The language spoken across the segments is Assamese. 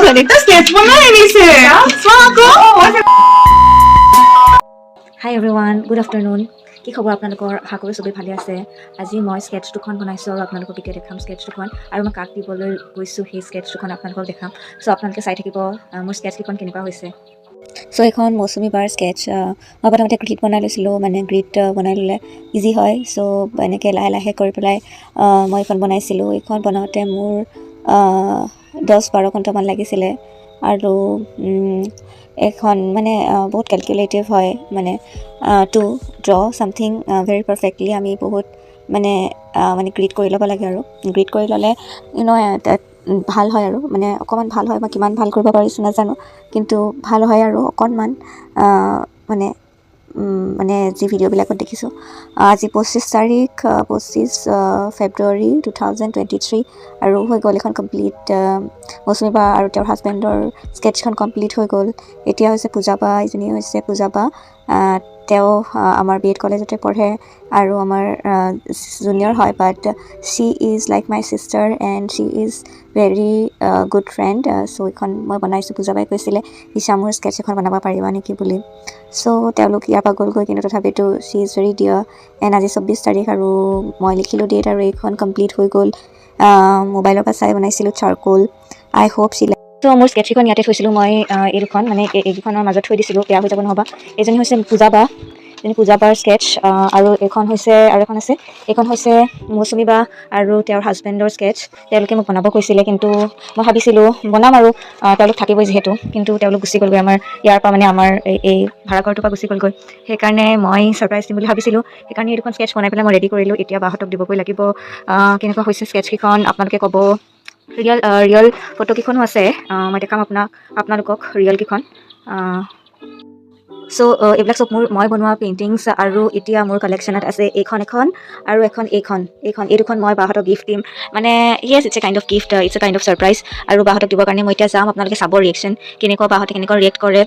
এটা স্কেচ বনাই আনিছে চোৱা আকৌ হাই এভৰিৱান গুড আফটাৰনুন কি খবৰ আপোনালোকৰ আশা কৰোঁ চবেই ভালে আছে আজি মই স্কেটছ দুখন বনাইছোঁ আৰু আপোনালোকক এতিয়া দেখাম স্কেটছ দুখন আৰু মই কাক দিবলৈ গৈছোঁ সেই স্কেটছ দুখন আপোনালোকক দেখাম চ' আপোনালোকে চাই থাকিব মোৰ স্কেটছকেইখন কেনেকুৱা হৈছে চ' এইখন মৌচুমী বাৰ স্কেটছ মই প্ৰথমতে গ্ৰীড বনাই লৈছিলোঁ মানে গ্ৰীড বনাই ল'লে ইজি হয় চ' এনেকৈ লাহে লাহে কৰি পেলাই মই এইখন বনাইছিলোঁ এইখন বনাওঁতে মোৰ 10-12 ঘণ্টামান লাগিছিলে আৰু এখন মানে বহুত কেলকুলেটিভ হয় মানে to draw something very perfectly আমি বহুত মানে গ্ৰীড কৰি ল'ব লাগে আৰু গ্ৰীড কৰি ল'লে ভাল হয় আৰু মানে অকণমান ভাল হয় মই কিমান ভাল কৰিব পাৰিছোঁ নাজানো কিন্তু ভাল হয় আৰু অকণমান মানে যি ভিডিঅ'বিলাকত দেখিছোঁ আজি 25 ফেব্ৰুৱাৰী 2023 আৰু হৈ গ'ল এখন কমপ্লিট মৌচুমী বা আৰু তেওঁৰ হাজবেণ্ডৰ স্কেটছখন কমপ্লিট হৈ গ'ল এতিয়া হৈছে পূজা বা এজনী হৈছে পূজা বা তেওঁ আমাৰ বি এড কলেজতে পঢ়ে আৰু আমাৰ জুনিয়ৰ হয় but she is like my sister and she is very good friend so' এইখন মই বনাইছোঁ পূজা বাই কৈছিলে ইশা মোৰ স্কেটছ এখন বনাব পাৰিবা নেকি বুলি চ' তেওঁলোক ইয়াৰ পৰা গ'লগৈ কিন্তু তথাপিতো শ্বি ইজ ভেৰি ডিয়াৰ এণ্ড আজি 24 তাৰিখ আৰু মই লিখিলোঁ ডেট আৰু এইখন কমপ্লিট হৈ গ'ল মোবাইলৰ পৰা চাই বনাইছিলোঁ চাৰকোল আই হোপ শ্বি চ' মোৰ স্কেটছকেইখন ইয়াতে থৈছিলোঁ মই এই দুখন মানে এইকেইখনৰ মাজত থৈ দিছিলোঁ বেয়া হৈ যাব নহ'বা এজনী হৈছে পূজা বাৰ স্কেটছ আৰু এইখন হৈছে আৰু এখন আছে এইখন হৈছে মৌচুমী বা আৰু তেওঁৰ হাজবেণ্ডৰ স্কেটছ তেওঁলোকে মোক বনাব কৈছিলে কিন্তু মই ভাবিছিলোঁ বনাম আৰু তেওঁলোক থাকিবই যিহেতু কিন্তু তেওঁলোক গুচি গ'লগৈ আমাৰ ইয়াৰ পৰা মানে আমাৰ এই ভাড়াঘৰটোৰ পৰা গুচি গ'লগৈ সেইকাৰণে মই ছাৰপ্ৰাইজ দিম বুলি ভাবিছিলোঁ সেইকাৰণে এই দুখন স্কেটছ বনাই পেলাই মই ৰেডি কৰিলোঁ এতিয়া বাহঁতক দিবগৈ লাগিব কেনেকুৱা হৈছে স্কেটছকেইখন আপোনালোকে ক'ব ৰিয়েল ফটোকেইখনো আছে মই দেখাম আপোনালোকক ৰিয়েলকেইখন চ' এইবিলাক চব মই বনোৱা পেইণ্টিংছ আৰু এতিয়া মোৰ কালেকশ্যনত আছে এইখন আৰু এই দুখন মই বাহঁতক গিফ্ট দিম মানে yes it's a kind of gift it's a kind of surprise আৰু বাহঁতক দিবৰ কাৰণে মই এতিয়া যাম আপোনালোকে চাব ৰিয়েকশ্যন বাহঁতে কেনেকুৱা ৰিয়েক্ট কৰে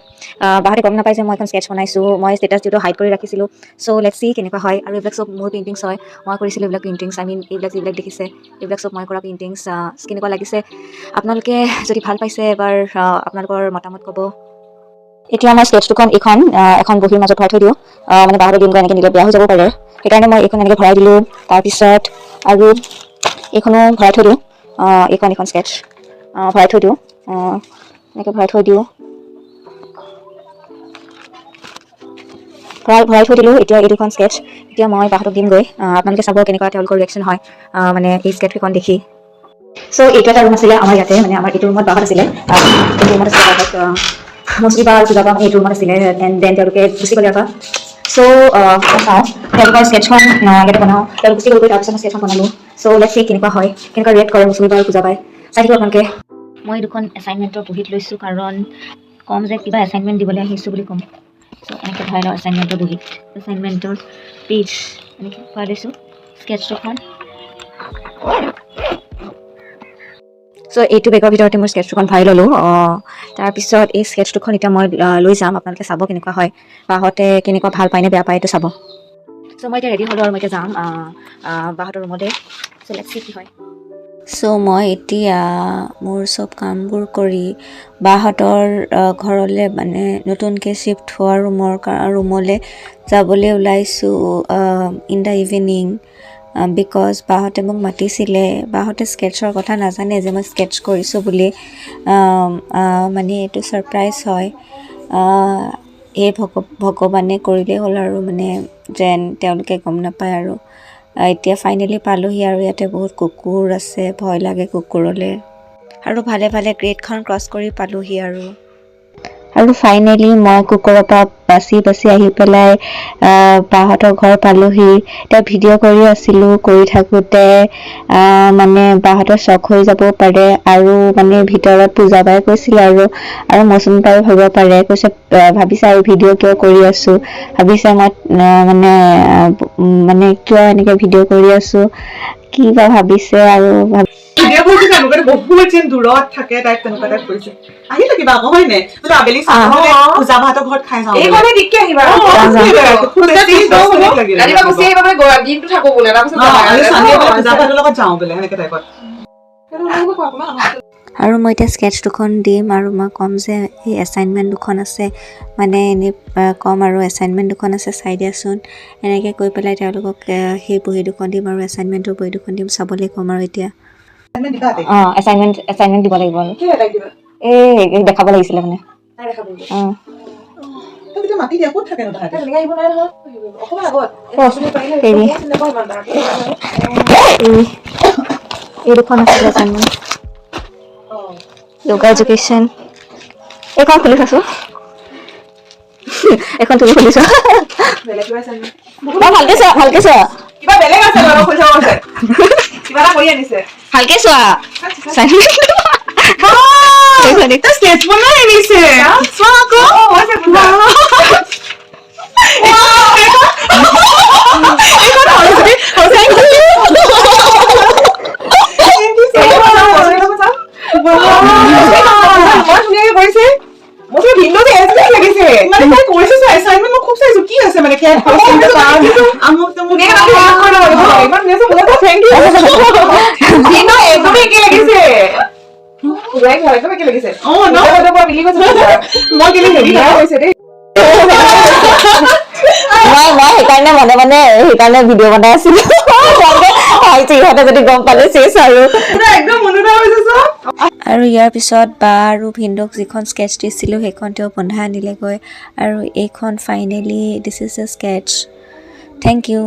বাহঁতে গম নাপায় যে মই এখন স্কেটছ বনাইছোঁ মই ষ্টেটাছ দিওঁতে হাইড কৰি ৰাখিছিলোঁ চ' লেটছ চি কেনেকুৱা হয় আৰু এইবিলাক চব মোৰ পেইণ্টিংছ হয় মই কৰিছিলোঁ এইবিলাক পেইণ্টিংছ এইবিলাক যিবিলাক দেখিছে এইবিলাক চব মই কৰা পেইণ্টিংছ কেনেকুৱা লাগিছে আপোনালোকে যদি ভাল পাইছে এবাৰ আপোনালোকৰ মতামত ক'ব এতিয়া মই স্কেটছ দুখন এখন বহীৰ মাজত ভৰাই থৈ দিওঁ মানে বাহঁতে দিম এনেকৈ নিলে বেয়া হৈ যাব পাৰে সেইকাৰণে মই এইখন এনেকৈ ভৰাই দিলোঁ তাৰপিছত আৰু এইখনো ভৰাই থৈ দিওঁ এইখন স্কেটছ ভৰাই থৈ দিওঁ এনেকৈ ভৰাই থৈ দিলোঁ এতিয়া এই দুখন স্কেটছ এতিয়া মই বাহঁতক দিমগৈ আপোনালোকে চাব কেনেকুৱা তেওঁলোকৰ ৰিয়েকশ্যন হয় মানে এই স্কেটছকেইখন দেখি চ' এইটো এটা ৰুম আছিলে আমাৰ ইয়াতে মানে আমাৰ এইটো ৰুমত বাহঁত আছিলে এইটো ৰুমত আছিলে বাহঁত মৌচুমী বা পূজা বা এইটো ৰুমত আছিলে দেন তেওঁলোকে গুচি গ'লে আকৌ চ' চাওঁ তেওঁলোকৰ স্কেটছখন ইয়াতে বনাওঁ তেওঁলোক গুচি গ'লগৈ তাৰপিছত মই স্কেটছখন বনালোঁ চ' লেটছ চি কেনেকুৱা হয় কেনেকুৱা ৰিয়েক্ট কৰে মৌচুমী বা পূজা বাই চাই থাকিব আপোনালোকে মই দুখন এছাইনমেণ্টৰ বহীত লৈছোঁ কাৰণ ক'ম যে কিবা এছাইনমেণ্ট দিবলৈ আহিছোঁ বুলি ক'ম চ' এনেকৈ ভৰাই লওঁ এছাইনমেণ্টৰ বহীত এছাইনমেণ্টৰ পেজ এনেকৈ ভৰাই লৈছোঁ স্কেটছ দুখন চ' এইটো বেগৰ ভিতৰতে মোৰ স্কেটছ দুখন ভৰাই ল'লোঁ তাৰপিছত এই স্কেটছ দুখন এতিয়া মই লৈ যাম আপোনালোকে চাব কেনেকুৱা হয় বাহঁতে কেনেকুৱা ভাল পায় নে বেয়া পায় এইটো চাব চ' মই এতিয়া ৰেডি হ'লোঁ আৰু মই এতিয়া যাম বাহঁতৰ ৰুমতে চ' লেটছ চি কি হয় চ' মই এতিয়া মোৰ চব কামবোৰ কৰি বাহঁতৰ ঘৰলৈ মানে নতুনকৈ শ্বিফ্ট হোৱা ৰুমলৈ যাবলৈ ওলাইছোঁ ইন দ্য ইভিনিং বিকজ বাহঁতে মোক মাতিছিলে বাহঁতে স্কেটছৰ কথা নাজানে যে মই স্কেটছ কৰিছোঁ বুলি মানে এইটো ছাৰপ্ৰাইজ হয় এই ভগৱানে কৰিলেই হ'ল আৰু মানে যেন তেওঁলোকে গম নাপায় আৰু এতিয়া ফাইনেলি পালোহি আৰু ইয়াতে বহুত কুকুৰ আছে ভয় লাগে কুকুৰলৈ আৰু ভালে ভালে গ্ৰেডখন ক্ৰছ কৰি পালোহি আৰু ফাইনেলি মই কুকুৰৰ পৰা বাচি আহি পেলাই বাহঁতৰ ঘৰ পালোহি এতিয়া ভিডিঅ' কৰি আছিলোঁ কৰি থাকোঁতে মানে বাহঁতৰ চখ হৈ যাব পাৰে আৰু মানে ভিতৰত পূজা বাই কৈছিলে আৰু মৌচুমী বাই ভাবিব পাৰে কৈছে ভাবিছে আৰু ভিডিঅ' কিয় কৰি আছোঁ ভাবিছে মই মানে কিয় এনেকৈ ভিডিঅ' কৰি আছোঁ কি বা ভাবিছে আৰু বহুত যেন দূৰত থাকে তাইক তেনেকুৱা টাইপ কৰিছে আহি থাকিবা আকৌ হয় নাই বোলে আবেলি পূজা ভাতৰ ঘৰত খাই যাওঁ এইখনে দিকে আহিবা দিনটো থাকো বোলে পূজা ভাতৰ লগত যাওঁ বোলে সেনেকে টাইপত আৰু মই এতিয়া স্কেটছ দুখন দিম আৰু মই ক'ম যে এই এছাইনমেণ্ট দুখন আছে মানে এনেই ক'ম আৰু এছাইনমেণ্ট দুখন আছে চাই দিয়াচোন এনেকৈ কৈ পেলাই তেওঁলোকক সেই বহী দুখন দিম আৰু এছাইনমেণ্টৰ বহী দুখন দিম চাবলৈ ক'ম আৰু এতিয়া অঁ এছাইনমেণ্ট দিব লাগিব আৰু এই দেখাব লাগিছিলে মানে অঁ মাতি দিয়া ক'ত থাকে তাহাঁতে এই দুখন আছিলে এছাইনমেণ্ট যোগা এডুকেশ্যন এইখন খুলি চাইছোঁ এখন তুমি খুলিছ ভালকে চোৱা কিবা বেলেগ আছে বাৰু পইচা আছে কিবা এটা কৰি আনিছে ভালকে চোৱা স্কেচ বনাই আনিছে চোৱা মই সেইকাৰণে ভিডিঅ' বনাই আছিলো ইহঁতে যদি গম পালে চেচ আৰু ইয়াৰ পিছত বা আৰু ভিন্দক যিখন স্কেটছ দিছিলোঁ সেইখন তেওঁ বন্ধাই আনিলেগৈ আৰু এইখন finally this is a skates thank U